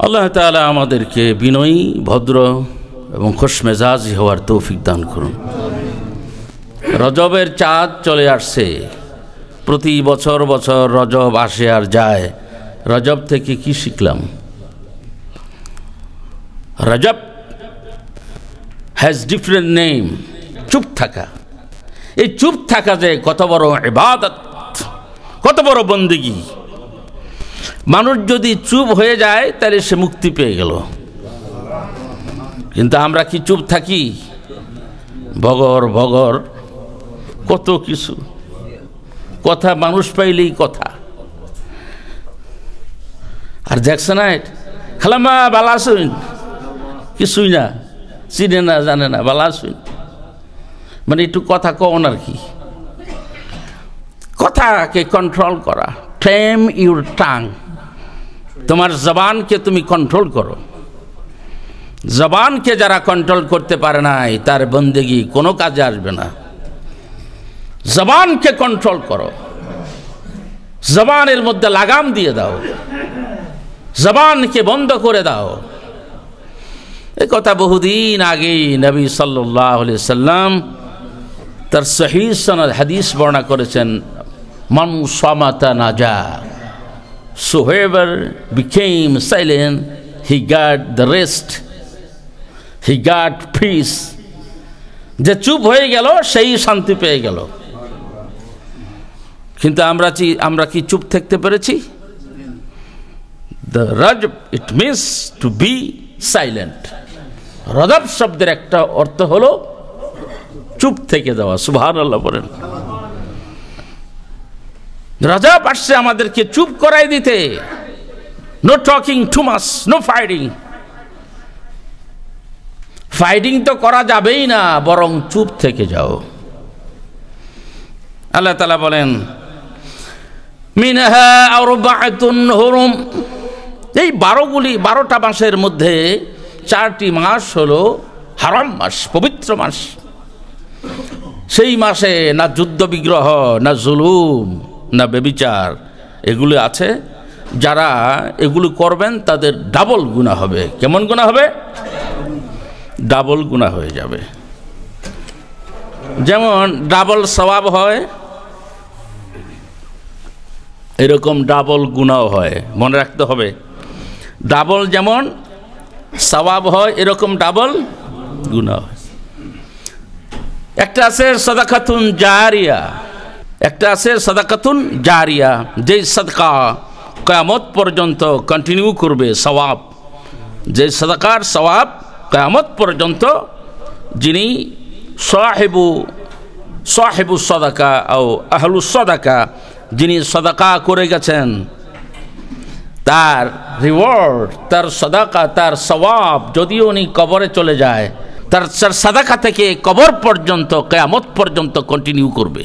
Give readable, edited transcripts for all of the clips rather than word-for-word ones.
আল্লাহ তাআলা আমাদেরকে বিনয়ী, ভদ্র এবং খুশমেজাজি হওয়ার তৌফিক দান করুন। রজবের চাঁদ চলে আসছে। প্রতি বছর বছর রজব আসে আর যায়। রজব থেকে কি শিখলাম? রজব হ্যাজ ডিফারেন্ট নেম। চুপ থাকা। এই চুপ থাকা যে কত বড় ইবাদত, কত বড় বন্দেগী। মানুষ যদি চুপ হয়ে যায় তাহলে সে মুক্তি পেয়ে গেল। কিন্তু আমরা কি চুপ থাকি? ভগর ভগর কত কিছু কথা, মানুষ পাইলেই কথা। আর দেখছে না, খালাম্মা বালা আসুন, কিছুই না, চিনে না, জানে না, বালা আসুন, মানে একটু কথা কন আর কি। কথাকে কন্ট্রোল করা। টেম ইউর টাং। তোমার জবানকে তুমি কন্ট্রোল করো। জবানকে যারা কন্ট্রোল করতে পারে নাই তার বন্দেগী কোনো কাজে আসবে না। জবানকে কন্ট্রোল করো। জবানের মধ্যে লাগাম দিয়ে দাও। জবানকে বন্ধ করে দাও। এই কথা বহুদিন আগেই নবী সাল্লাল্লাহু আলাইহি সাল্লাম তার সহিহ সনদ হাদিস বর্ণনা করেছেন। মান সামাতা নাজা। So whoever became silent, he got the rest. He got peace. যে চুপ হয়ে গেল সেই শান্তি পেয়ে গেল। কিন্তু আমরা কি চুপ থাকতে পেরেছি? The rajab, it means to be silent. রজব শব্দের একটা অর্থ হলো চুপ থেকে যাওয়া। সুবহানাল্লাহ বলেন। রজব আসছে আমাদেরকে চুপ করাই দিতে। No talking too much, no fighting. Fighting তো করা যাবেই না, বরং চুপ থেকে যাও। আল্লাহ তাআলা বলেন মিনহা আরবাআতুন হুরুম। এই 12টা মাসের মধ্যে 4টি মাস হলো হারাম মাস, পবিত্র মাস। সেই মাসে না যুদ্ধ বিগ্রহ, না জুলুম, না ব্যভিচার এগুলো আছে। যারা এগুলো করবেন তাদের ডাবল গুনাহ হবে। কেমন গুনাহ হবে? ডাবল গুনাহ হয়ে যাবে। যেমন ডাবল সওয়াব হয়, এরকম ডাবল গুনাহ হয়। মনে রাখতে হবে, ডাবল যেমন সওয়াব হয় এরকম ডাবল গুনাহ হয়। একটা আছে সাদাকাতুন জারিয়া, একটা আছে সাদাকাতুন জারিয়া, যেই সাদকা কিয়ামত পর্যন্ত কন্টিনিউ করবে সওয়াব। যে সাদাকার সওয়াব কিয়ামত পর্যন্ত যিনি সাহেবু সাদাকা ও আহলুস সাদাকা, যিনি সাদাকা করে গেছেন, তার রিওয়ার্ড, তার সাদাকা, তার সওয়াব যদিও উনি কবরে চলে যায়, তার সাদাকা থেকে কবর পর্যন্ত কিয়ামত পর্যন্ত কন্টিনিউ করবে।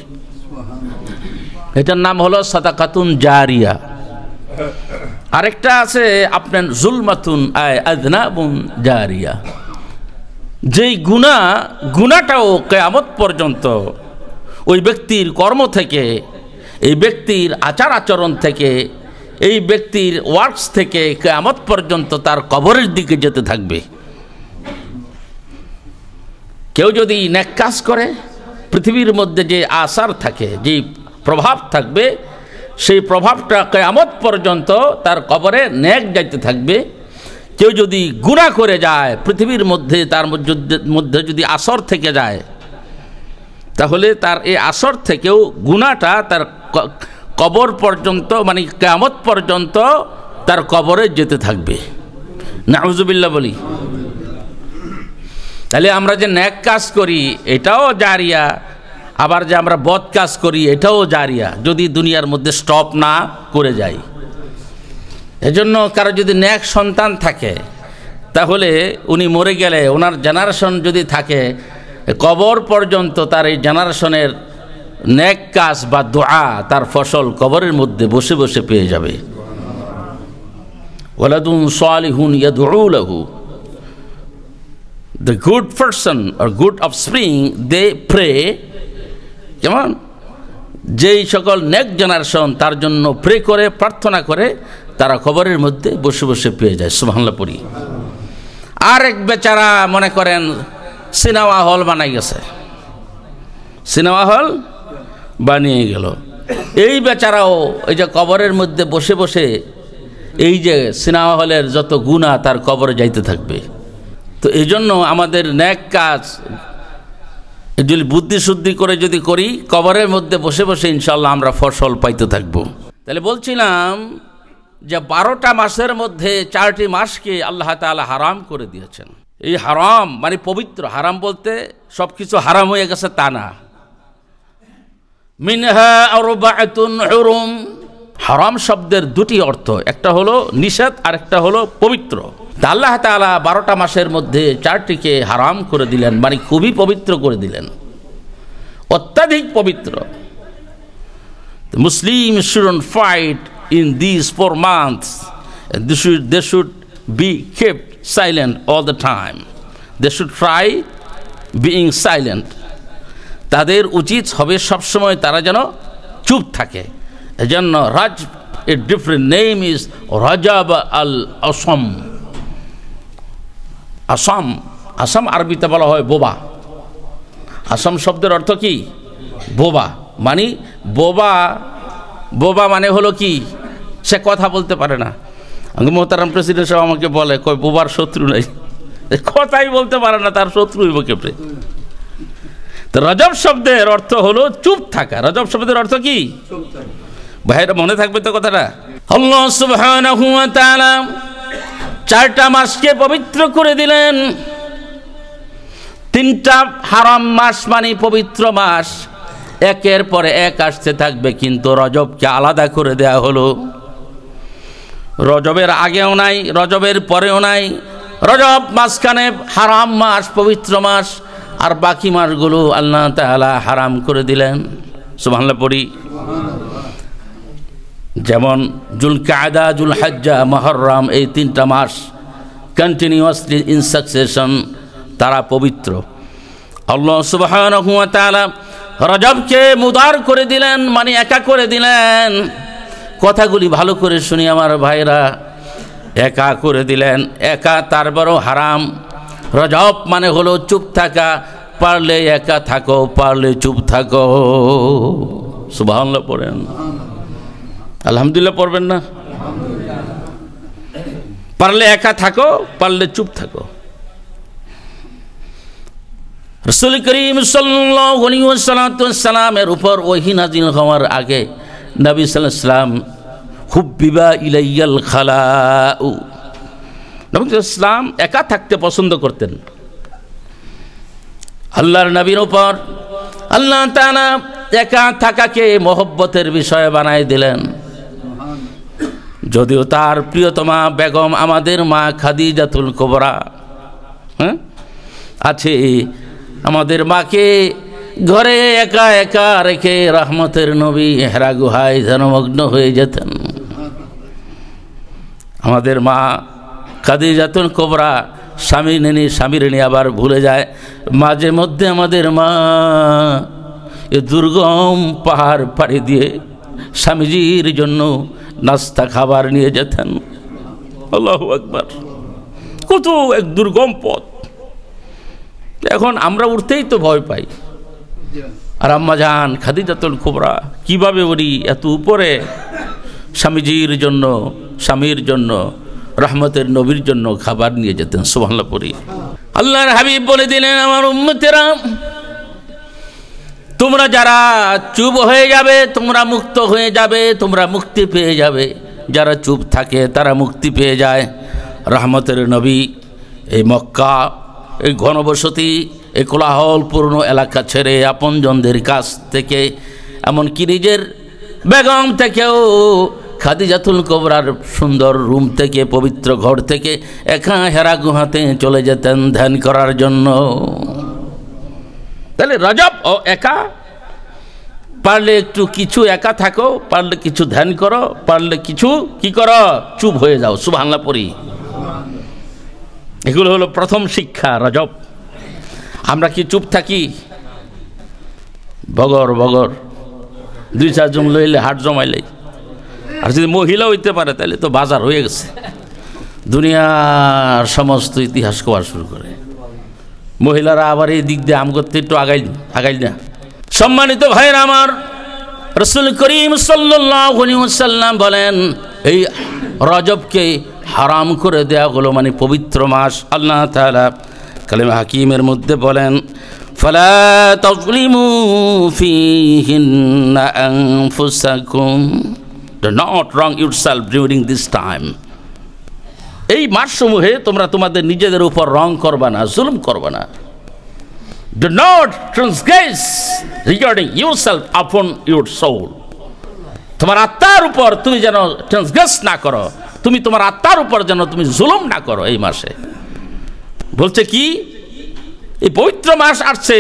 এটার নাম হলো সাদাকাতুন জারিয়া। আরেকটা আছে আপনার জুলমাতুন আযনাবুন জারিয়া। যেই গুনাহটাও কিয়ামত পর্যন্ত ওই ব্যক্তির কর্ম থেকে, এই ব্যক্তির আচার আচরণ থেকে, এই ব্যক্তির ওয়ার্কস থেকে কিয়ামত পর্যন্ত তার কবরের দিকে যেতে থাকবে। কেউ যদি নেক কাজ করে, পৃথিবীর মধ্যে যে আসার থাকে, যে প্রভাব থাকবে, সেই প্রভাবটা কিয়ামত পর্যন্ত তার কবরে নেক যাইতে থাকবে। কেউ যদি গুনাহ করে যায়, পৃথিবীর মধ্যে তার মধ্যে যদি আসর থেকে যায়, তাহলে তার এই আসর থেকেও গুনাহটা তার কবর পর্যন্ত, মানে কিয়ামত পর্যন্ত তার কবরে যেতে থাকবে। নাউজুবিল্লাহ বলি। তাহলে আমরা যে নেক কাজ করি এটাও জারিয়া, আবার যে আমরা বদ কাজ করি এটাও জারিয়া, যদি দুনিয়ার মধ্যে স্টপ না করে যাই। এজন্য কারো যদি নেক সন্তান থাকে, তাহলে উনি মরে গেলে ওনার জেনারেশন যদি থাকে, কবর পর্যন্ত তার এই জেনারেশনের নেক কাজ বা দোয়া, তার ফসল কবরের মধ্যে বসে বসে পেয়ে যাবে। ওয়ালাদুন সালিহুন ইয়াদউ লাহু। The good person or good offspring, they pray. কেমন? যেই সকল নেক জেনারেশন তার জন্য প্রে করে প্রার্থনা করে তারা কবরের মধ্যে বসে বসে পেয়ে যায়। সুবহানাল্লাহ পড়ি। আরেক বেচারা মনে করেন সিনেমা হল বানাই গেছে, সিনেমা হল বানিয়ে গেল। এই বেচারাও এই যে কবরের মধ্যে বসে বসে এই যে সিনেমা হলের যত গুনাহ তার কবরে যাইতে থাকবে। তো এই জন্য আমাদের নেক কাজ যদি বুদ্ধি শুদ্ধি করে যদি করি, কবরের মধ্যে বসে বসে ইনশাল্লাহ আমরা ফসল পাইতে থাকবো। তাহলে বলছিলাম যে 12টা মাসের মধ্যে 4টি মাসকে আল্লাহ তাআলা হারাম করে দিয়েছেন। এই হারাম মানে পবিত্র, হারাম বলতে সব কিছু হারাম হয়ে গেছে তা না। মিনহা আরবাআতুন হুরুম, হারাম শব্দের দুটি অর্থ, একটা হলো নিষেধ আর একটা হলো পবিত্র। তা আল্লাহ তাআলা 12টা মাসের মধ্যে 4টিকে হারাম করে দিলেন, মানে খুবই পবিত্র করে দিলেন, অত্যাধিক পবিত্র। মুসলিম shouldn't fight in these 4 months. They should be kept silent all the time. They should try being silent. তাদের উচিত হবে সবসময় তারা যেন চুপ থাকে। এজন্য রাজব, a different name is Rajab আল আসম। আসাম, আসাম আরবিতে বলা হয় বোবা। আসাম শব্দের অর্থ কি? বোবা। মানে বোবা, বোবা মানে হলো কি? সে কথা বলতে পারে না। মোহতারাম প্রেসিডেন্ট সাহেব আমাকে বলে, কই বোবার শত্রু নাই, কথাই বলতে পারে না, তার শত্রু হইব কেপড়ে। তো রজব শব্দের অর্থ হলো চুপ থাকা। রজব শব্দের অর্থ কি ভাইরা মনে থাকবে তো কথাটা? আল্লাহ সুবহানাহু ওয়া তাআলা 4টা মাসকে পবিত্র করে দিলেন। 3টা হারাম মাস মানে পবিত্র মাস, একের পরে এক আসতে থাকবে, কিন্তু রজবকে আলাদা করে দেয়া হলো। রজবের আগেও নাই, রজবের পরেও নাই। রজব মাসখানে হারাম মাস, পবিত্র মাস, আর বাকি মাসগুলো আল্লাহ তাআলা হারাম করে দিলেন। সুবহানাল্লাহ পড়ি। যেমন জুলকায়দা, জুলহজ্জা, মুহররম, এই 3টা মাস কন্টিনিউয়াসলি ইন সাকসেশন তারা পবিত্র। আল্লাহ সুবহানাহু ওয়া তাআলা রজবকে মুদার করে দিলেন, মানে একা করে দিলেন। কথাগুলি ভালো করে শুনি আমার ভাইরা, একা করে দিলেন। একা তারপরও হারাম। রজব মানে হলো চুপ থাকা, পারলে একা থাকো, পারলে চুপ থাকো। সুবহানাল্লাহ পড়েন, আলহামদুলিল্লাহ পড়বেন না? পারলে একা থাকো, পারলে চুপ থাকো। রাসূল করিম সাল্লাল্লাহু আলাইহি ওয়াসাল্লামের উপর ওহী নাযিল হওয়ার আগে নবী সাল্লাল্লাহু আলাইহি ওয়াসাল্লাম হুব্বিবা ইলাইয়াল খালাউ, নবী সাল্লাল্লাহু আলাইহি ওয়াসাল্লাম একা থাকতে পছন্দ করতেন। আল্লাহর নবীর উপর আল্লাহ তাআলা একা থাকাকে মহব্বতের বিষয় বানাই দিলেন। যদিও তার প্রিয়তমা বেগম আমাদের মা খাদিজাতুল কুবরা আছে, আমাদের মাকে ঘরে একা একা রেখে রহমতের নবী হেরা গুহায় ধ্যানমগ্ন হয়ে যেতেন। আমাদের মা খাদিজাতুল কুবরা স্বামীর নিয়ে আবার ভুলে যায়। মাঝে মধ্যে আমাদের মা এ দুর্গম পাহাড় পাড়ি দিয়ে স্বামীজির জন্য নাস্তা খাবার নিয়ে যেতেন। আল্লাহু আকবার, কত এক দুর্গম পথ। এখন আমরা উঠতেই তো ভয় পাই। আর আম্মা জান খাদিজাতুল কুবরা কিভাবে উনি এত উপরে স্বামীজির জন্য, স্বামীর জন্য, রহমতের নবীর জন্য খাবার নিয়ে যেতেন। সুবহানাল্লাহ পড়ি। আল্লাহর হাবিব বলে দিলেন, আমার উম্মতেরা, তোমরা যারা চুপ হয়ে যাবে তোমরা মুক্ত হয়ে যাবে, তোমরা মুক্তি পেয়ে যাবে। যারা চুপ থাকে তারা মুক্তি পেয়ে যায়। রহমতের নবী এই মক্কা, এই ঘনবসতি, এই কোলাহলপূর্ণ এলাকা ছেড়ে আপনজনদের কাছ থেকে, এমনকি নিজের বেগম থেকেও, খাদিজাতুল কুবরার সুন্দর রুম থেকে, পবিত্র ঘর থেকে একা হেরা গুহাতে চলে যেতেন ধ্যান করার জন্য। তাহলে রজব ও একা, পারলে একটু কিছু একা থাকো, পারলে কিছু ধ্যান করো, পারলে কিছু কি করো, চুপ হয়ে যাও। সুবহানাল্লাহ পড়ি। এগুলো হলো প্রথম শিক্ষা রজব। আমরা কি চুপ থাকি? বগর বগর 2-4 জন লইলে হাট জমাইলে। আর যদি মহিলা হইতে পারে তাহলে তো বাজার হয়ে গেছে, দুনিয়ার সমস্ত ইতিহাস কোয়া শুরু করে। মহিলারা আবার এই দিক দিয়ে আম করতে একটু আগাইল না। সম্মানিত ভাইরা আমার, রাসূল করিম সাল্লাল্লাহু আলাইহি ওয়াসাল্লাম বলেন এই রজবকে হারাম করে দেয়া হলো, মানে পবিত্র মাস। আল্লাহ তাআলা কালামে হাকিমের মধ্যে বলেন ফালা তাযলিমু ফীহিন্না আনফুসাকুম, do not wrong yourself during this time. এই মাসসমূহে তোমরা তোমাদের নিজেদের উপর রং করবা না, জুলুম করবা না। Do not transgress regarding yourself upon your soul, তোমার আত্মার উপর তুমি যেন ট্রান্সগ্রেস না করো, তুমি তোমার আত্মার উপর যেন তুমি জুলুম না করো এই মাসে। বলছে কি, এই পবিত্র মাস আসছে,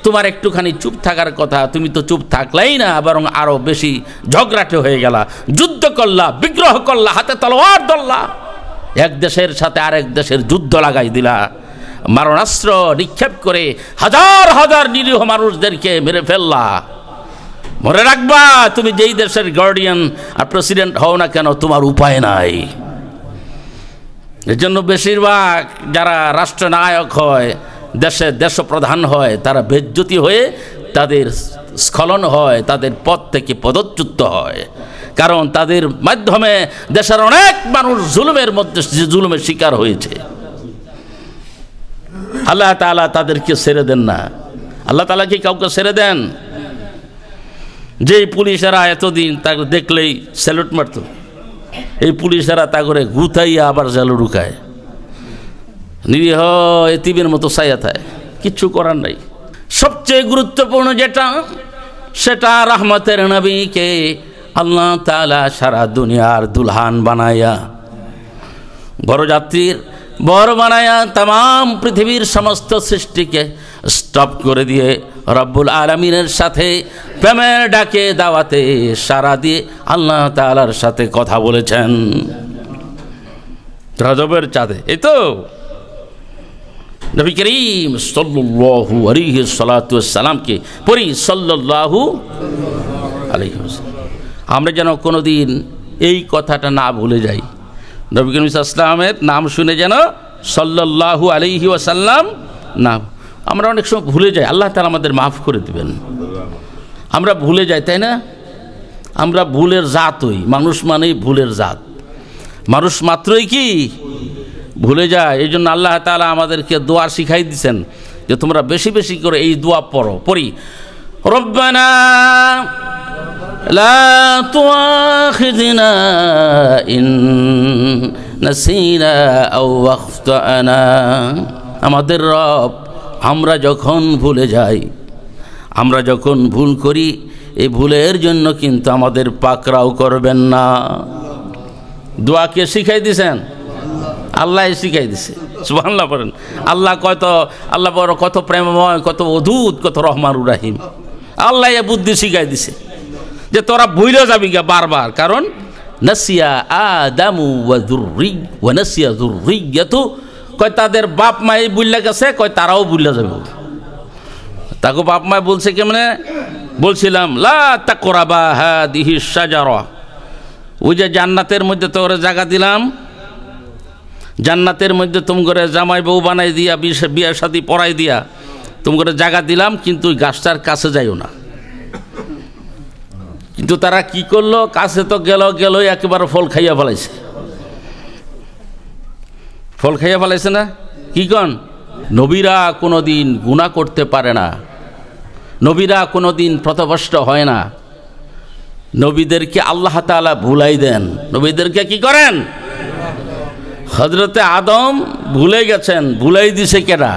তোমার একটুখানি চুপ থাকার কথা, তুমি তো চুপ থাকলাই না, বরং আরো বেশি ঝগড়াটে হয়ে গেলা, যুদ্ধ করলা, বিগ্রহ করলা, হাতে তলোয়ার ধরলা, এক দেশের সাথে আরেক দেশের যুদ্ধ লাগাই দিলা, মারণাস্ত্র নিক্ষেপ করে হাজার হাজার নিরীহ মানুষদেরকে মেরে ফেললা। মনে রাখবা, তুমি যেই দেশের গার্ডিয়ান আর প্রেসিডেন্ট হও না কেন, তোমার উপায় নাই। এর জন্য বেশিরভাগ যারা রাষ্ট্রনায়ক হয়, দেশপ্রধান হয়, তারা বেজ্জতি হয়ে তাদের স্খলন হয়, তাদের পদ থেকে পদচ্যুত হয়। কারণ তাদের মাধ্যমে দেশের অনেক মানুষ জুলুমের মধ্যে জুলুমের শিকার হয়েছে। আল্লাহ তাআলা তাদেরকে ছেড়ে দেন না। আল্লাহ তাআলা কি কাউকে ছেড়ে দেন? যেই পুলিশেরা এতদিন তাকে দেখলেই স্যালুট মারত, এই পুলিশেরা তা করে গুতাইয়া আবার জালু ঢুকায়, নিরীহ এতিমের মতো ছায়া থাকে, কিচ্ছু করার নাই। সবচেয়ে গুরুত্বপূর্ণ যেটা, সেটা রহমতের নবীকে আল্লাহ তাআলা সারা দুনিয়ার দুলহান বানায়া, বরযাত্রীর বর বানায়া তাম পৃথিবীর সমস্ত সৃষ্টিকে স্টপ করে দিয়ে রব্বুল আলামিনের সাথে প্রেমের ডাকে দাওয়াতে সারা দিয়ে আল্লাহ তাআলার সাথে কথা বলেছেন রজবের চাঁদে। এই তো নবী করিম সাল্লাল্লাহু আলাইহি সাল্লাতু ওয়াসসালামকে পড়ি সাল্লাল্লাহু আলাইহি ওয়াসাল্লাম। আমরা যেন কোনোদিন এই কথাটা না ভুলে যাই, নবী করিম সাল্লাল্লাহু আলাইহি ওয়াসাল্লামের নাম শুনে যেন সাল্লাল্লাহু আলাইহি ওয়াসাল্লাম না, আমরা অনেক সময় ভুলে যাই। আল্লাহ তাআলা আমাদের মাফ করে দিবেন। আমরা ভুলে যাই, তাই না? আমরা ভুলের জাত হই, মানুষ মানেই ভুলের জাত, মানুষ মাত্রই কি ভুলে যায়। এই জন্য আল্লাহ তাআলা আমাদেরকে দোয়া শিখাই দিয়েছেন যে তোমরা বেশি বেশি করে এই দোয়া পড়ি, রব্বানা লা তুআখিযনা ইন নাসিনা আও আখতানা। আমাদের রব, আমরা যখন ভুলে যাই, আমরা যখন ভুল করি, এই ভুলের জন্য কিন্তু আমাদের পাকড়াও করবেন না। দোয়া কে শিখাই দিয়েছেন? আল্লাহ শিখাই দিছে। সুবহানাল্লাহ পড়েন। আল্লাহ আল্লাহ বড় কত প্রেমময়, কত অদ্ভুত, কত রহমানুর রাহিম। আল্লাহ এ বুদ্ধি শিখাই দিছে যে তোরা ভুলে যাবি গা বারবার, কারণ নাসিয়া আদামু ওয়া নাসিয়া যুররিয়াতু, কয় তাদের বাপ মাই বুইল্লা গেছে, কয় তারাও বুইল্লা যাবে। তাকে বাপ মাই বলছে কেমনে? বলছিলাম লা তাকরাবা হাদিহি শাজারা, ওই যে জান্নাতের মধ্যে তোরে জায়গা দিলাম, জান্নাতের মধ্যে তুমি করে জামাই বউ বানাই দিয়া, বিয়ে শাদী পড়াই দিয়া তুমি করে জায়গা দিলাম, কিন্তু ওই গাছটার কাছে যাইও না। কিন্তু তারা কি করলো? কাছে তো গেল একেবারে ফল খাইয়া ফেলাইছে। ফল খাইয়া ফেলাইছে না? কি কন? নবীরা কোনোদিন গুনাহ করতে পারে না, নবীরা কোনোদিন পথভ্রষ্ট হয় না। নবীদেরকে আল্লাহ তাআলা ভুলাই দেন। নবীদেরকে কি করেন? হযরতে আদম ভুলে গেছেন, ভুলাই দিছে কেডা?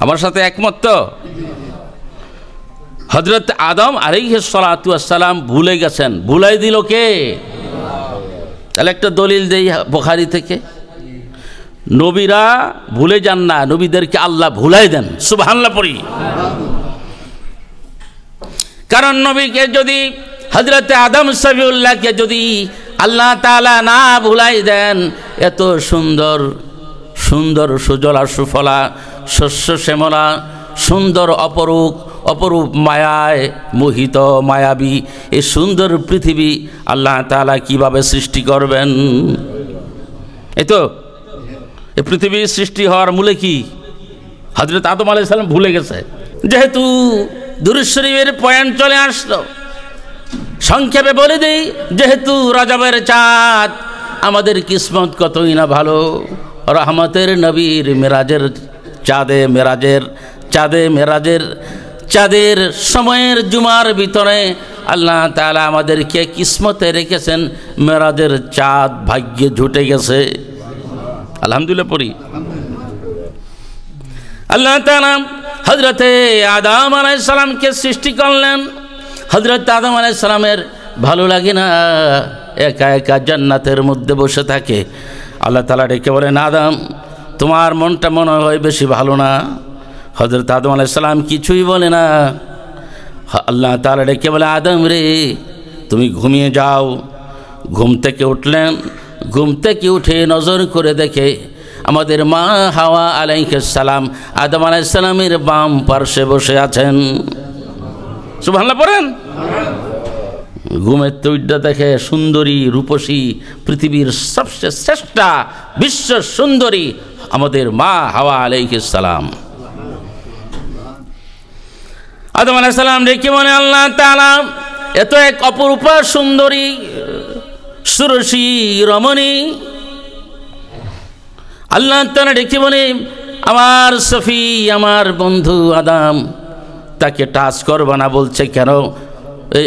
আমার সাথে একমত তো? হযরত আদম আলাইহিস সালাতু ওয়াস সালাম ভুলে গেছেন, ভুলাই দিল কে? তাহলে একটা দলিল দেই বুখারী থেকে, নবীরা ভুলে যান না, নবীদেরকে আল্লাহ ভুলাই দেন। সুবহানাল্লাহ পড়ি। কারণ নবীকে যদি, হযরতে আদম সফিউল্লাহকে যদি আল্লাহ তাআলা না ভুলাই দেন, এত সুন্দর সুন্দর সুজলা সুফলা শস্য শ্যামলা সুন্দর অপরূপ অপরূপ মায়ায় মোহিত মায়াবী এই সুন্দর পৃথিবী আল্লাহ তাআলা কিভাবে সৃষ্টি করবেন? এই তো এই পৃথিবীর সৃষ্টি হওয়ার মূলে কি হযরত আদম আলাইহিস সালাম ভুলে গেছে। যেহেতু দুরূদ শরীফের পয়েন্ট চলে আসলো, সংক্ষেপে বলে দেই, যেহেতু রজবের চাঁদ, আমাদের কিসমত কতই না ভালো। রহমতের নবীর মেরাজের চাঁদের সময়ের জুমার ভিতরে আল্লাহ তাআলা আমাদেরকে কিসমতে রেখেছেন মেরাজের চাঁদ। ভাগ্যে জুটে গেছে, আলহামদুলিল্লাহ পড়ি। আল্লাহ তাআলা হযরতে আদম আলাইহিস সালামকে সৃষ্টি করলেন। হযরত আদম আলাইহিস সালামের ভালো লাগে না একা একা জান্নাতের মধ্যে বসে থাকে। আল্লাহ তাআলা ডেকে বলেন, আদম তোমার মনটা মনে হয় বেশি ভালো না। হযরত আদম আলাইহিস সালাম কিছুই বলে না। আল্লাহ তাআলা ডেকে বলে, আদম রে তুমি ঘুমিয়ে যাও। ঘুম থেকে উঠলেন। ঘুম থেকে উঠে নজর করে দেখে আমাদের মা হাওয়া আলাইহিস সালাম আদম আলাইহিস সালামের বাম পার্শ্বে বসে আছেন। সুবহানাল্লাহ পড়েন। ঘুমের তৈরি দেখে সুন্দরী রূপসী পৃথিবীর সবচেয়ে শ্রেষ্ঠা বিশ্ব সুন্দরী আমাদের মা হাওয়া আলাইহিস সালাম। আদম আলাইহিস সালাম ডেকে বলে, আল্লাহ তাআলা এত এক অপরূপা সুন্দরী সুরসী রমণী। আল্লাহ তাআলা ডেকে বলে, আমার সফি, আমার বন্ধু আদম, তাকে টাচ করবা না বলছে কেন?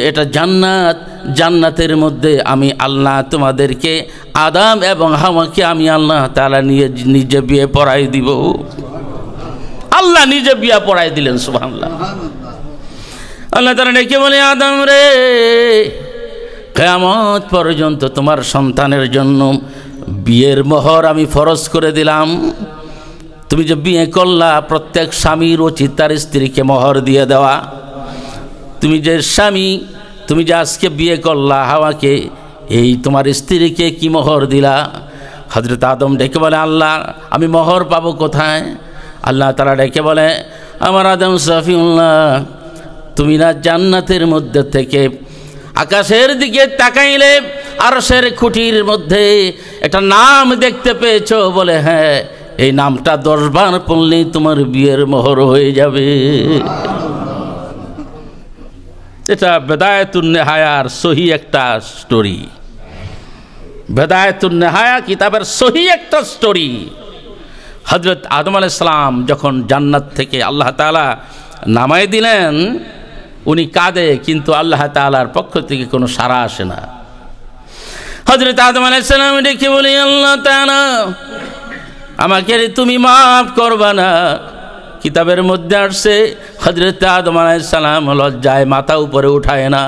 এটা জান্নাত, জান্নাতের মধ্যে আমি আল্লাহ তোমাদেরকে আদম এবং হাওয়াকে আমি আল্লাহ তাআলা নিজে বিয়ে পড়াই দিব। আল্লাহ নিজে বিয়ে পড়াই দিলেন, সুবহানাল্লাহ। আল্লাহ তাআলা ডেকে বলে, আদম রে কিয়ামত পর্যন্ত তোমার সন্তানের জন্য বিয়ের মোহর আমি ফরজ করে দিলাম। তুমি যে বিয়ে করলা, প্রত্যেক স্বামীর উচিত তার স্ত্রীকে মোহর দিয়ে দেওয়া। তুমি যে স্বামী, তুমি যে আজকে বিয়ে করলা হাওয়াকে, এই তোমার স্ত্রীকে কি মোহর দিলা? হযরত আদম ডেকে বলে, আল্লাহ আমি মোহর পাবো কোথায়? আল্লাহ তাআলা ডেকে বলে, আমার আদম সফিউল্লাহ, তুমি না জান্নাতের মধ্যে থেকে আকাশের দিকে তাকাইলে আরশের খুঁটির মধ্যে একটা নাম দেখতে পেয়েছো? বলে হ্যাঁ। এই নামটা 10 বার পড়লেই তোমার বিয়ের মোহর হয়ে যাবে। এটা বেদায়াতুন নেহায়ার সহি একটা স্টোরি। বেদায়াতুন নেহায়া কিতাবের সহি একটা স্টোরি। হযরত আদম আলাইহিস সালাম যখন জান্নাত থেকে আল্লাহ তাআলা নামায় দিলেন, উনি কাঁদে, কিন্তু আল্লাহ তাআলার পক্ষ থেকে কোনো সাড়া আসে না। হযরত আদম আলাইহিস সালাম ডেকে বলে, আল্লাহ তাআলা আমাকে তুমি মাফ করবা না? কিতাবের মধ্যে আসছে হযরত আদম আলাইহিস সালাম লজ্জায় মাথা উপরে উঠায় না।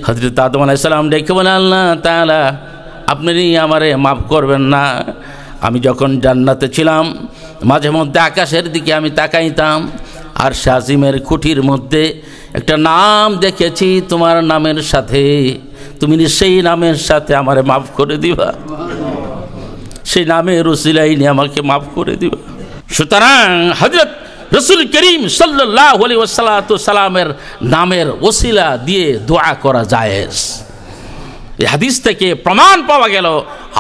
হযরত আদম আলাইহিস সালাম ডেকে বলে, আল্লাহ তাআলা আপনি আমারে মাফ করবেন না? আমি যখন জান্নাতে ছিলাম মাঝে মধ্যে আকাশের দিকে আমি তাকাইতাম, আর শাজিমের খুঁটির মধ্যে একটা নাম দেখেছি তোমার নামের সাথে। তুমি সেই নামের সাথে আমারে মাফ করে দিবা, সেই নামের উসিলাই নিয়ে আমাকে মাফ করে দিবা। সুতরাং হযরত রাসূল করিম সাল্লাল্লাহু আলাইহি ওয়াসাল্লামের নামের ওসিলা দিয়ে দোয়া করা জায়েজ। এই হাদিস থেকে প্রমাণ পাওয়া গেল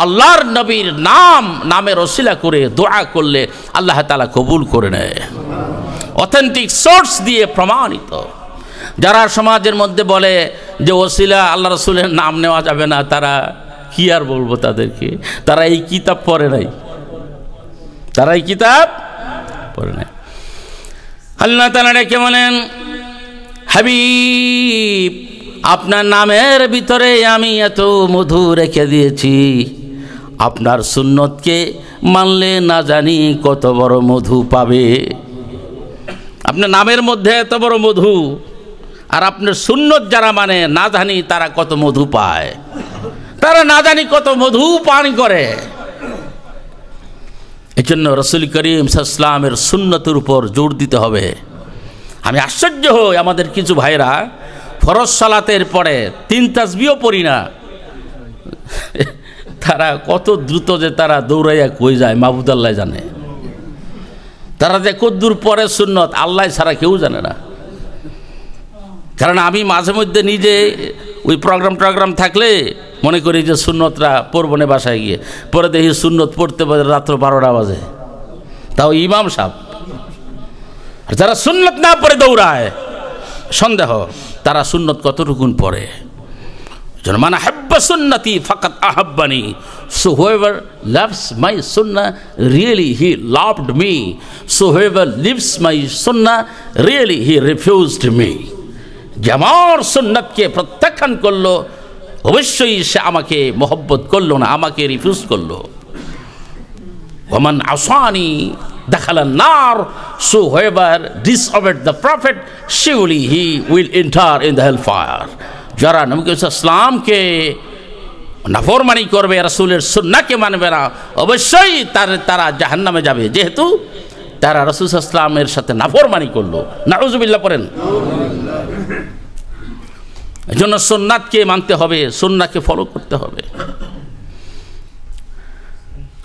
আল্লাহর নবীর নামের ওসিলা করে দোয়া করলে আল্লাহ তাআলা কবুল করে নেয়। অথেন্টিক সোর্স দিয়ে প্রমাণিত। যারা সমাজের মধ্যে বলে যে ওসিলা আল্লাহ রাসূলের নাম নেওয়া যাবে না, তারা কি আর বলবো তাদেরকে? তারা এই কিতাব পড়ে নাই, আল্লাহ তাআলা ডেকে বলেন, হাবিব আপনার নামের ভিতরে আমি এত মধু রেখে দিয়েছি, আপনার সুন্নতকে মানলে না জানি কত বড় মধু পাবে। আপনার নামের মধ্যে এত বড় মধু, আর আপনার সুন্নত যারা মানে না জানি তারা কত মধু পায়, তারা না জানি কত মধু পান করে। এই জন্য রাসূল করিম সাল্লাল্লাহু আলাইহি ওয়াসাল্লামের সুন্নতের উপর জোর দিতে হবে। আমি আশ্চর্য হই, আমাদের কিছু ভাইরা ফরজ সালাতের পরে 3 তাসবিহও পড়ি না, তারা কত দ্রুত যে তারা দৌড়াইয়া কই যায় মাহবুদ আল্লাহ জানে। তারা যে কত দূর পরে সুন্নত আল্লাহ ছাড়া কেউ জানে না। কারণ আমি মাঝে মধ্যে নিজে ওই প্রোগ্রাম থাকলে মনে করি যে সুন্নতরা পড়বো না বাসায় গিয়ে, পরে দেখি সুন্নত পড়তে পারে রাত্র 12টা বাজে, তাও ইমাম সাহেব। আর যারা সুন্নত না পড়ে দৌড়ায়, সন্দেহ তারা সুন্নত কতটুকুন পড়ে। মান আহাব্বা সুন্নতি ফাকাত আহাব্বানি, so whoever loves my sunnah really he loved me, so whoever lives my sunnah really he refused me। যে আমার সুন্নতকে প্রত্যাখ্যান করলো অবশ্যই সে আমাকে মহব্বত করলো না, আমাকে রিফিউজ করলো। ওমান আসানি দাখালান নার, so whoever disobeyed the prophet surely he will enter in the hellfire। যারা নবী ইসলামকে নাফরমানি করবে, রাসূলের সুন্নাহকে মানবে না, অবশ্যই তারা জাহান্নামে যাবে, যেহেতু তারা রাসূল ইসলামের সাথে নাফরমানি করলো। নাউযুবিল্লাহ পড়েন। এই জন্য সুন্নাতকে মানতে হবে, সুন্নাহকে ফলো করতে হবে।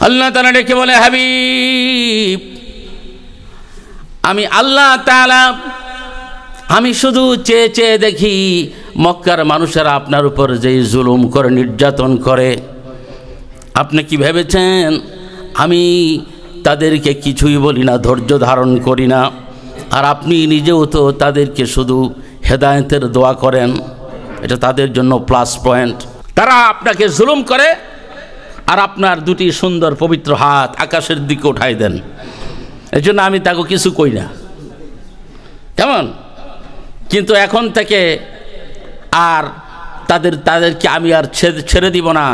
আল্লাহ তাআলা ডেকে বলে, হাবিব আমি আল্লাহ তাআলা আমি শুধু চেয়ে চেয়ে দেখি মক্কার মানুষেরা আপনার উপর যেই জুলুম করে, নির্যাতন করে, আপনি কি ভেবেছেন আমি তাদেরকে কিছুই বলি না, ধৈর্য ধারণ করি না? আর আপনি নিজেও তো তাদেরকে শুধু হেদায়েতের দোয়া করেন, এটা তাদের জন্য প্লাস পয়েন্ট। তারা আপনাকে জুলুম করে আর আপনার দুটি সুন্দর পবিত্র হাত আকাশের দিকে উঠাই দেন, এই জন্য আমি তাকে কিছু কই না, কেমন? কিন্তু এখন থেকে আর তাদেরকে আমি আর ছেড়ে দিব না,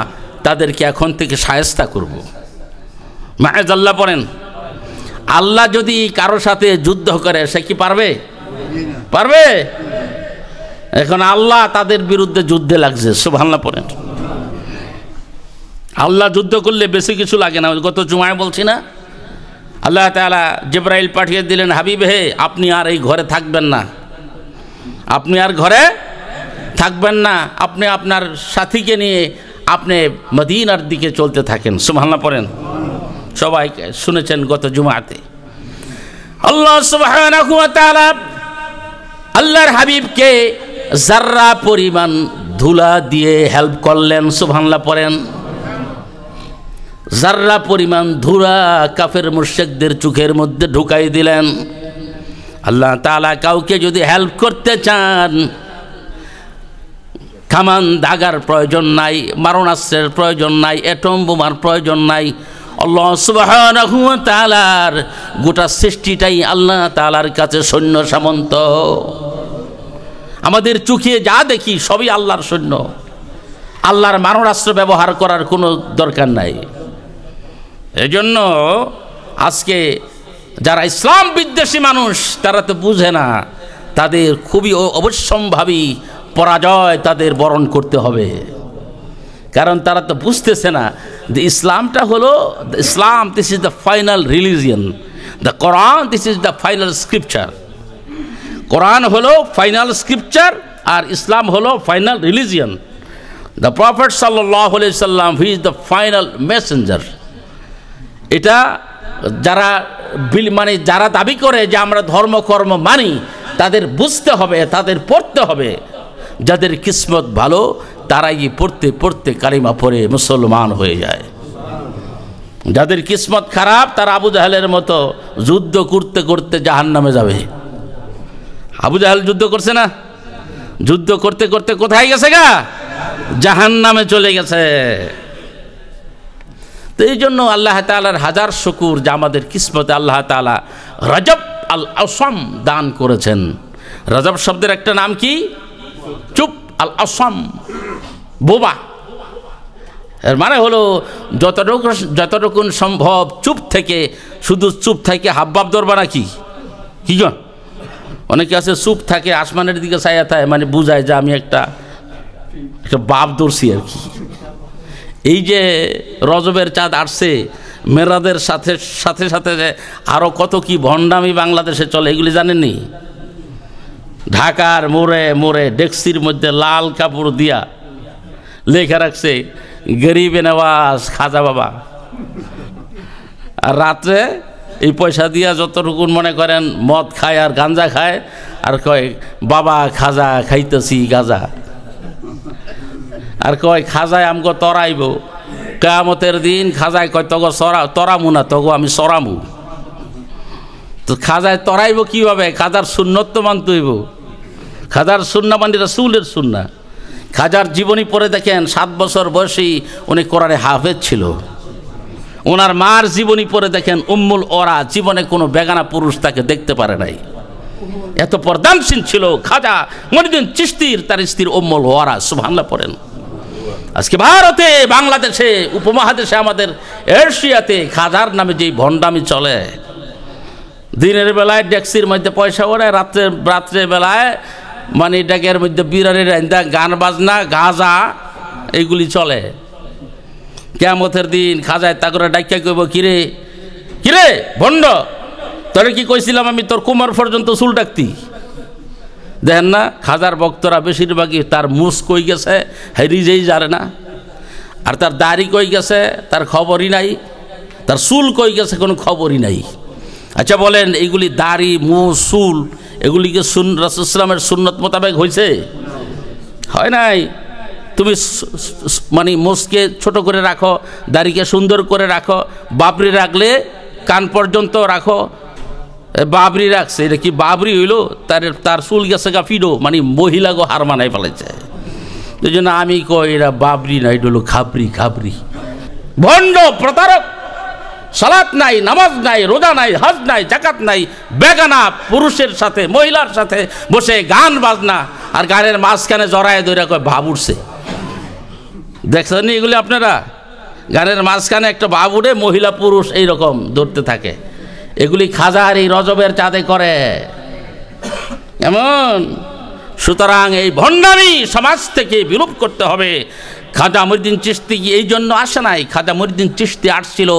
তাদেরকে এখন থেকে শায়েস্তা করব। মাআযাল্লাহ পড়েন। আল্লাহ যদি কারো সাথে যুদ্ধ করে সে কি পারবে? পারবে? এখন আল্লাহ তাদের বিরুদ্ধে যুদ্ধে লাগছে, সুবহানাল্লাহ পড়েন। আল্লাহ যুদ্ধ করলে বেশি কিছু লাগে না। গত জুমায় বলছি না, আল্লাহ তাআলা জিবরাইল পাঠিয়ে দিলেন, হাবিব হে আপনি আর এই ঘরে থাকবেন না, আপনি আর ঘরে থাকবেন না, আপনি আপনার সাথীকে নিয়ে আপনি মদিনার দিকে চলতে থাকেন। সুবহানাল্লাহ পড়েন। সবাই শুনেছেন গত জুমাতে আল্লাহ সুবহানাহু ওয়া তাআলা আল্লাহর হাবিবকে যাররা পরিমাণ ধুলা দিয়ে হেল্প করলেন। সুবহানাল্লাহ পড়েন। যাররা পরিমাণ ধুলা কাফের মুশরিকদের চোখের মধ্যে ঢুকাই দিলেন। আল্লাহ তাআলা কাউকে যদি হেল্প করতে চান, কামান দাগার প্রয়োজন নাই, মারণাস্ত্রের প্রয়োজন নাই, অ্যাটম বোমার প্রয়োজন নাই। আল্লাহ সুবহানাহু ওয়া তাআলার গোটা সৃষ্টিটাই আল্লাহ তাআলার কাছে সৈন্য সামন্ত। আমাদের চোখে যা দেখি সবই আল্লাহর সৈন্য, আল্লাহর মারণাস্ত্র ব্যবহার করার কোনো দরকার নাই। এজন্য আজকে যারা ইসলাম বিদ্বেষী মানুষ তারা তো বুঝে না, তাদের খুবই অবশ্যম্ভাবী পরাজয় তাদের বরণ করতে হবে। কারণ তারা তো বুঝতেছে না যে ইসলামটা হলো ইসলাম, this is the final religion, the Quran this is the final scripture. কোরআন হলো ফাইনাল স্ক্রিপচার আর ইসলাম হলো ফাইনাল রিলিজিয়ন। দ্য প্রফেট সাল্লাল্লাহু আলাইহি সাল্লাম he is the final Messenger. এটা যারা যারা দাবি করে যে আমরা ধর্মকর্ম মানি, তাদের বুঝতে হবে, তাদের পড়তে হবে। যাদের কিসমত ভালো তারাই পড়তে পড়তে কালিমা পড়ে মুসলমান হয়ে যায়। যাদের কিসমত খারাপ তারা আবু জাহেলের মতো যুদ্ধ করতে করতে জাহান্নামে যাবে। আবু জাহেল যুদ্ধ করছে না? যুদ্ধ করতে করতে কোথায় গেছে গা? জাহান্নামে চলে গেছে। তো এই জন্য আল্লাহ তাআলার হাজার শুকুর যে আমাদের কিসমতে আল্লাহ তাআলা রজব আল আসাম দান করেছেন। রজব শব্দের একটা নাম কি? চুপ। আল আসাম বোবা, এর মানে হলো যতটুকু সম্ভব চুপ থেকে, শুধু চুপ থেকে হাবভাব ধরবা নাকি কি জন? অনেকে আছে চুপ থাকে আসমানের দিকে ছায়া থাকে, মানে বুঝায় যে আমি একটা বাপ ধরছি আর কি। এই যে রজবের চাঁদ আসছে, মেরাদের সাথে সাথে সাথে যে আরও কত কি ভণ্ডামি বাংলাদেশে চলে এগুলি জানেননি? ঢাকার মোড়ে মোড়ে ডেক্সির মধ্যে লাল কাপড় দিয়া লেখা রাখছে গরিবে নওয়াজ খাজা বাবা, আর রাত্রে এই পয়সা দিয়া যতটুকুন মনে করেন মদ খায় আর গাঁজা খায়, আর কয় বাবা খাজা খাইতেছি গাঁজা, আর কয় খাজায় আমগো তরাইব, কিয়ামতের দিন খাজায় কয় তগো তরামু না, তগো আমি সরামু। তো খাজায় তরাইব কীভাবে? খাজার সুন্নত তো মানতে হইব। খাজার সুন্না মানে রাসূলের সুন্না। খাজার জীবনী পড়ে দেখেন, 7 বছর বয়সী উনি কোরআনে হাফেজ ছিল। ওনার মার জীবনী পড়ে দেখেন, উম্মুল ওরা, জীবনে কোনো বেগানা পুরুষ তাকে দেখতে পারে নাই, এত পর্দানশীল ছিল খাজা মঈনুদ্দিন চিশতির, তার স্ত্রী উম্মুল ওরা। সুবহানাল্লাহ পড়েন। আজকে ভারতে, বাংলাদেশে, উপমহাদেশে, আমাদের এশিয়াতে খাজার নামে যে ভণ্ডামি চলে, দিনের বেলায় ডেক্সির মধ্যে পয়সা ওড়ে, রাত্রে বেলায় মানে ডেকের মধ্যে বিরারের গান বাজনা গাঁজা এইগুলি চলে। কিয়ামতের দিন খাজায় তা করে ডাক্কা কইব, কিরে কিরে ভণ্ড, তোরে কি কইছিলাম আমি তোর কুমার পর্যন্ত চুল ডাকতি? দেখেন না, খাজার ভক্তরা বেশিরভাগই তার মুস কই গেছে হেরিজেই জানে না, আর তার দাড়ি কই গেছে তার খবরই নাই, তার চুল কই গেছে কোনো খবরই নাই। আচ্ছা বলেন, এইগুলি দাড়ি মুস চুল এগুলিকে রাসূলুল্লাহ সাল্লাল্লাহু আলাইহি ওয়াসাল্লামের সুন্নত মোতাবেক হয়েছে? হয় নাই। তুমি মানে মুসকে ছোট করে রাখো, দাড়িকে সুন্দর করে রাখো, বাবরি রাখলে কান পর্যন্ত রাখো, বাবরি রাখছে, এটা কি বাবরি হইল? তার চুল গেছে গা ফিডো, মানে মহিলাগো হার মানাই ফেলেছে। এই জন্য আমি কই এরা বাবরি না, এটা হলো খাবরি। খাবরি ভণ্ড, প্রতারক। সালাত নাই, নামাজ নাই, রোজা নাই, হজ নাই, জাকাত নাই, বেগানা পুরুষের সাথে মহিলার সাথে বসে গান বাজনা, আর গানের মাঝখানে জড়ায় ধরে কয় ভাব উঠছে। দেখছেন এগুলি আপনারা? গানের মাঝখানে একটা ভাব উঠে, মহিলা পুরুষ এইরকম ধরতে থাকে। এগুলি খাজার এই রজবের চাঁদে করে এমন। সুতরাং এই ভণ্ডামি সমাজ থেকে বিলুপ করতে হবে। খাজা মঈনুদ্দিন চিশতি এই জন্য আসে নাই। খাজা মঈনুদ্দিন চিশতি আসছিল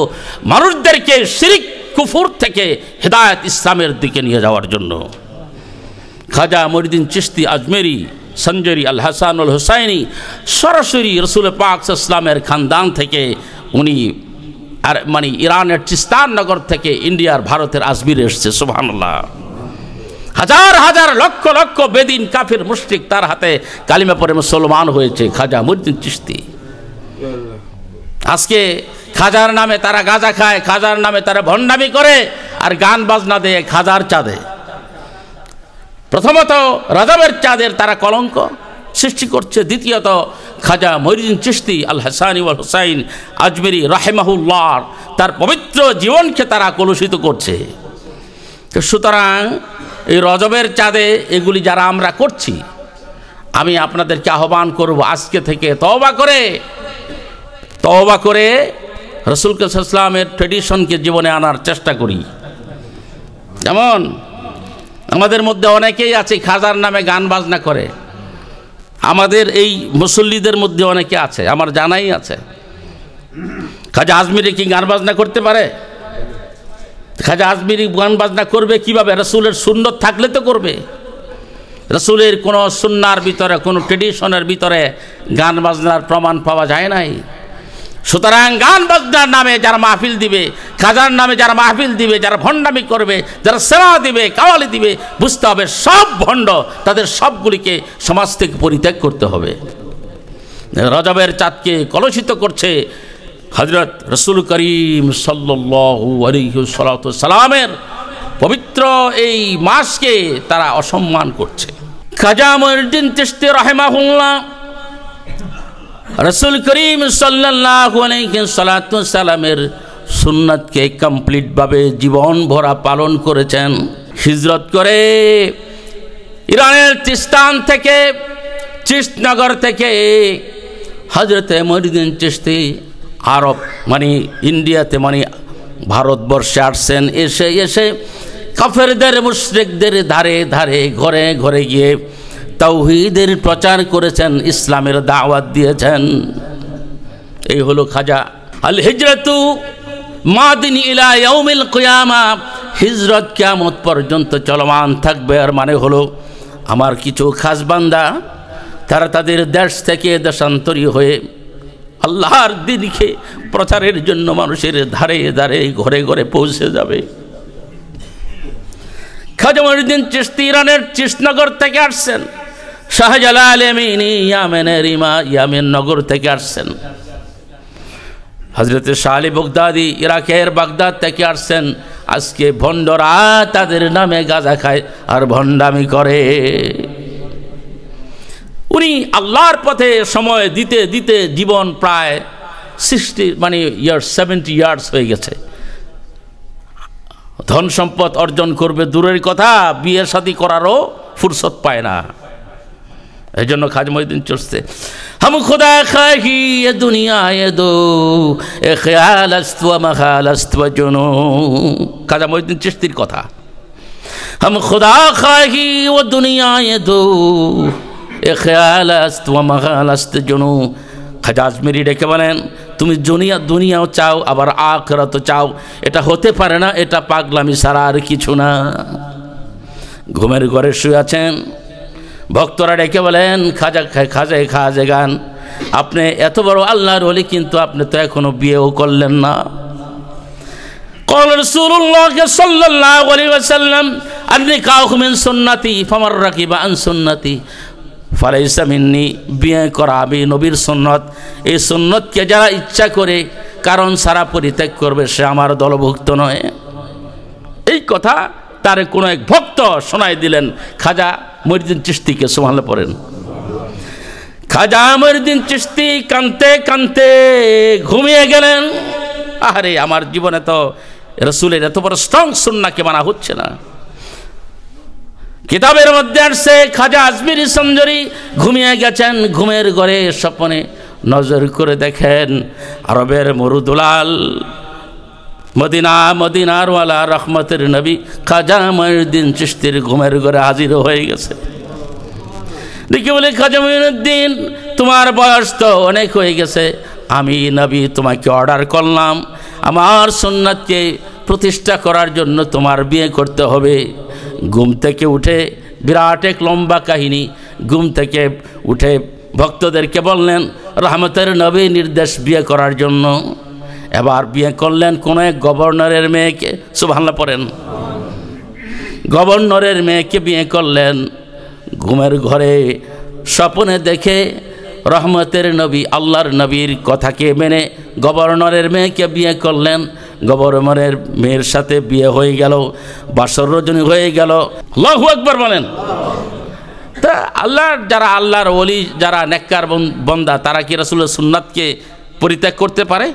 মানুষদেরকে শিরক কুফর থেকে হেদায়েত ইসলামের দিকে নিয়ে যাওয়ার জন্য। খাজা মঈনুদ্দিন চিশতি আজমেরি, সঞ্জরি, আল হাসান আল হুসাইনি সরাসরি রসুল পাক সাল্লাল্লাহু আলাইহি ওয়াসাল্লামের খানদান থেকে উনি, আর মানে ইরানের চিস্তান নগর থেকে ইন্ডিয়ার ভারতের আজমিরে এসছে। সুবহানাল্লাহ। হাজার হাজার লক্ষ লক্ষ বেদিন কাফির মুশরিক তার হাতে কালিমা পড়ে মুসলমান হয়েছে খাজা মঈনুদ্দিন চিশতি। আজকে খাজার নামে তারা গাঁজা খায়, খাজার নামে তারা ভণ্ডামি করে, আর গান বাজনা দেয় খাজার চাঁদে। প্রথমত রজবের চাঁদের তারা কলঙ্ক সৃষ্টি করছে, দ্বিতীয়ত খাজা মঈনুদ্দিন চিশতি আল হাসানি ওয়াল হুসাইন আজমেরি রাহিমাহুল্লাহ তার পবিত্র জীবনকে তারা কলুষিত করছে। সুতরাং এই রজবের চাঁদে এগুলি যারা আমরা করছি, আমি আপনাদেরকে আহ্বান করব আজকে থেকে তওবা করে রাসূল সাল্লাল্লাহু আলাইহি ওয়াসাল্লামের ট্র্যাডিশনকে জীবনে আনার চেষ্টা করি। যেমন আমাদের মধ্যে অনেকেই আছে খাজার নামে গান বাজনা করে, আমাদের এই মুসল্লিদের মধ্যে অনেকে আছে, আমার জানাই আছে। খাজা আজমিরি কি গান বাজনা করতে পারে? খাজা আজমিরি গান বাজনা করবে কিভাবে? রাসূলের সুন্নত থাকলে তো করবে। রাসূলের কোনো সুন্নার ভিতরে, কোনো ট্র্যাডিশনের ভিতরে গান বাজনার প্রমাণ পাওয়া যায় নাই। সুতরাং গান বাজনার নামে যারা মাহফিল দিবে, খাজার নামে যারা মাহফিল দিবে, যারা ভণ্ডামি করবে, যারা সেবা দিবে, কাওয়ালি দিবে, বুঝতে হবে সব ভণ্ড। তাদের সবগুলিকে সমাজ থেকে পরিত্যাগ করতে হবে। রজবের চাঁদকে কলুষিত করছে হযরত রাসূল করিম সাল্লাল্লাহু আলাইহি ওয়াসাল্লামের পবিত্র এই মাসকে তারা অসম্মান করছে। খাজা মঈনুদ্দিন চিশতি রাহিমাহুল্লাহ রাসূল করিম সাল্লাল্লাহু আলাইহি ওয়াসাল্লামের সুন্নাতকে কমপ্লিটভাবে জীবন ভরা পালন করেছেন। হিজরত করে ইরানের চিস্তান থেকে, চিশতনগর থেকে হযরত মঈনুদ্দিন চিশতি আরব মানে ইন্ডিয়াতে মানে ভারতবর্ষে আসছেন। এসে কাফেরদের মুশরিকদের ধারে ধারে ঘরে ঘরে গিয়ে তাওহীদের প্রচার করেছেন, ইসলামের দাওয়াত দিয়েছেন। এই হলো খাজা। আল হিজরাতু মাদিন ইলা ইয়াউমিল কিয়ামা, হিজরত কিয়ামত পর্যন্ত চলমান থাকবে। আর মানে হলো আমার কিছু খাস বান্দা তারা তাদের দেশ থেকে দেশান্তরী হয়ে আল্লাহর দ্বীনকে প্রচারের জন্য মানুষের ধারে ধারে ঘরে ঘরে পৌঁছে যাবে। খাজা মঈনুদ্দিন চিশতি ইরানের চিশনগর থেকে আসছেন, শাহজালাল আমিনী ইয়ামেনের ইয়ামেন নগর থেকে আসছেন, হযরত শাহ আলী বগদাদি ইরাকের বাগদাদ থেকে আসছেন। আজকে ভণ্ডরা তাদের নামে গাঁজা খায় আর ভণ্ডামি করে। উনি আল্লাহর পথে সময় দিতে দিতে জীবন প্রায় 70 ইয়ার্স হয়ে গেছে। ধন সম্পদ অর্জন করবে দূরের কথা, বিয়ে শাদী করারও ফুরসত পায় না। এই জন্য খাজা মঈনুদ্দিন চিশতি हम खुदा खाही ये दुनिया ये दो ए ख्याल अस्त व मखाल अस्त व जुनू। खाजा मঈনুদ্দিন চিশতির কথা, हम खुदा खाही वो दुनिया ये दो ए ख्याल अस्त व मखाल अस्त जुनू। খাজা আজমিরি ডেকে বলেন, তুমি দুনিয়াও চাও আবার আখিরাতও চাও, এটা হতে পারে না, এটা পাগলামি ছাড়া আর কিছু না। ঘুমের ঘরে শুয়ে আছেন, ভক্তরা ডেকে বলেন, খাজা গান, আপনি এত বড় আল্লাহর ওলি, কিন্তু আপনি তো এখনো বিয়েও করলেন না। قال رسول الله صلى الله عليه وسلم النكاح من سنتي فمن رغب عن سنتي فليس مني। বিয়ে করা আমি নবীর সুন্নত, এই সুন্নতকে যারা ইচ্ছা করে কারণ ছাড়া পরিত্যাগ করবে সে আমার দলভুক্ত নয়। এই কথা তার কোনো এক ভক্ত শোনাই দিলেন খাজা মঈনুদ্দিন চিশতিকে। সুবহানাল্লাহ পড়েন। খাজা মঈনুদ্দিন চিশতি কানতে কানতে ঘুমিয়ে গেলেন। আরে আমার জীবনে তো রাসূলের এত বড় স্ট্রং সুন্নাহকে মানা হচ্ছে না। কিতাবের মধ্যে আসছে খাজা আজমিরি সঞ্জরি ঘুমিয়ে গেছেন, ঘুমের ঘরে স্বপ্নে নজর করে দেখেন আরবের মরুদুলাল মদিনার ওয়ালা রহমতের নবী খাজা মঈনুদ্দিন চিশতির ঘুমের ঘরে হাজির হয়ে গেছে। দেখি বলে, খাজা মঈনুদ্দিন, তোমার বয়স তো অনেক হয়ে গেছে, আমি নবী তোমাকে অর্ডার করলাম আমার সুন্নাতকে প্রতিষ্ঠা করার জন্য তোমার বিয়ে করতে হবে। ঘুম থেকে উঠে, বিরাট এক লম্বা কাহিনী, ঘুম থেকে উঠে ভক্তদেরকে বললেন রহমতের নবী নির্দেশ বিয়ে করার জন্য। এবার বিয়ে করলেন কোন এক গভর্নরের মেয়েকে। সুবহানাল্লাহ পড়েন। গভর্নরের মেয়েকে বিয়ে করলেন। ঘুমের ঘরে স্বপ্নে দেখে রহমতের নবী আল্লাহর নবীর কথাকে মেনে গভর্নরের মেয়েকে বিয়ে করলেন। গভর্নরের মেয়ের সাথে বিয়ে হয়ে গেল, বাসর রজনী হয়ে গেল। আল্লাহু আকবার বলেন। তা আল্লাহর ওলি, যারা নেককার বান্দা, তারা কি রাসূলের সুন্নাতকে পরিত্যাগ করতে পারে?